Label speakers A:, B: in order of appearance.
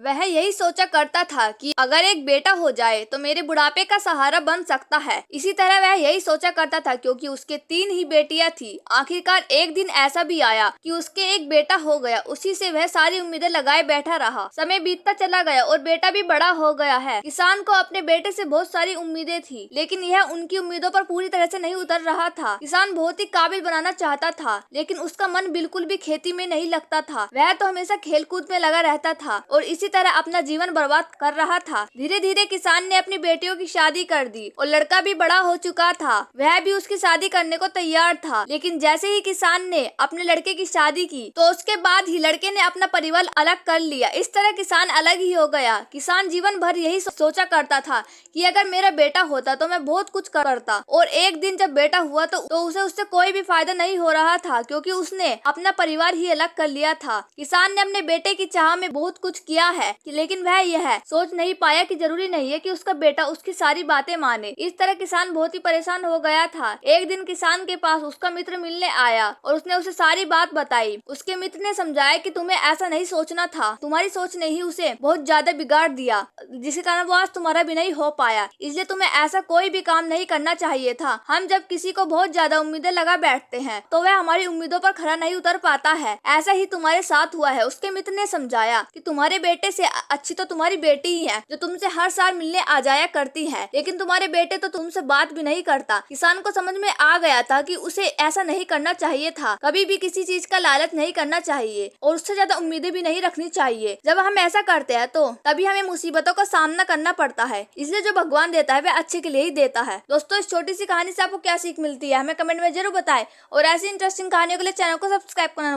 A: वह यही सोचा करता था कि अगर एक बेटा हो जाए तो मेरे बुढ़ापे का सहारा बन सकता है। इसी तरह वह यही सोचा करता था क्योंकि उसके 3 ही बेटियां थी। आखिरकार एक दिन ऐसा भी आया कि उसके एक बेटा हो गया। उसी से वह सारी उम्मीदें लगाए बैठा रहा। समय बीतता चला गया और बेटा भी बड़ा हो गया है। किसान को अपने बेटे से बहुत सारी उम्मीदें थी, लेकिन यह उनकी उम्मीदों पर पूरी तरह से नहीं उतर रहा था। किसान बहुत ही काबिल बनाना चाहता था, लेकिन उसका मन बिल्कुल भी खेती में नहीं लगता था। वह तो हमेशा खेल कूद में लगा रहता था और इसी तरह अपना जीवन बर्बाद कर रहा था। धीरे धीरे किसान ने अपनी बेटियों की शादी कर दी और लड़का भी बड़ा हो चुका था। वह भी उसकी शादी करने को तैयार था, लेकिन जैसे ही किसान ने अपने लड़के की शादी की तो उसके बाद ही लड़के ने अपना परिवार अलग कर लिया। इस तरह किसान अलग ही हो गया। किसान जीवन भर यही सोचा करता था कि अगर मेरा बेटा होता तो मैं बहुत कुछ करता, और एक दिन जब बेटा हुआ तो उसे उससे कोई भी फायदा नहीं हो रहा था, क्योंकि उसने अपना परिवार ही अलग कर लिया था। किसान ने अपने बेटे की चाह में बहुत कुछ किया है, लेकिन वह यह सोच नहीं पाया कि जरूरी नहीं है कि उसका बेटा उसकी सारी बातें माने। इस तरह किसान बहुत ही परेशान हो गया था। एक दिन किसान के पास उसका मित्र मिलने आया और उसने उसे सारी बात बताई। उसके मित्र ने समझाया कि तुम्हें ऐसा नहीं सोचना था, तुम्हारी सोच ने ही उसे बहुत ज्यादा बिगाड़ दिया, जिसके कारण वो आज तुम्हारा भी नहीं हो पाया। इसलिए तुम्हें ऐसा कोई भी काम नहीं करना चाहिए था। हम जब किसी को बहुत ज्यादा उम्मीदें लगा बैठते हैं तो वह हमारी उम्मीदों पर खरा नहीं उतर पाता है। ऐसा ही तुम्हारे साथ हुआ है। उसके मित्र ने समझाया कि तुम्हारे बेटे से अच्छी तो तुम्हारी बेटी ही है, जो तुमसे हर साल मिलने आ जाया करती है, लेकिन तुम्हारे बेटे तो तुमसे बात भी नहीं करता। किसान को समझ में आ गया था कि उसे ऐसा नहीं करना चाहिए था। कभी भी किसी चीज का लालच नहीं करना चाहिए और उससे ज्यादा उम्मीदें भी नहीं रखनी चाहिए। जब हम ऐसा करते हैं तो तभी हमें मुसीबतों का सामना करना पड़ता है। इसलिए जो भगवान देता है वह अच्छे के लिए ही देता है। दोस्तों, इस छोटी सी कहानी से आपको क्या सीख मिलती है हमें कमेंट में जरूर बताएं, और ऐसी इंटरेस्टिंग कहानियों के लिए चैनल को सब्सक्राइब करना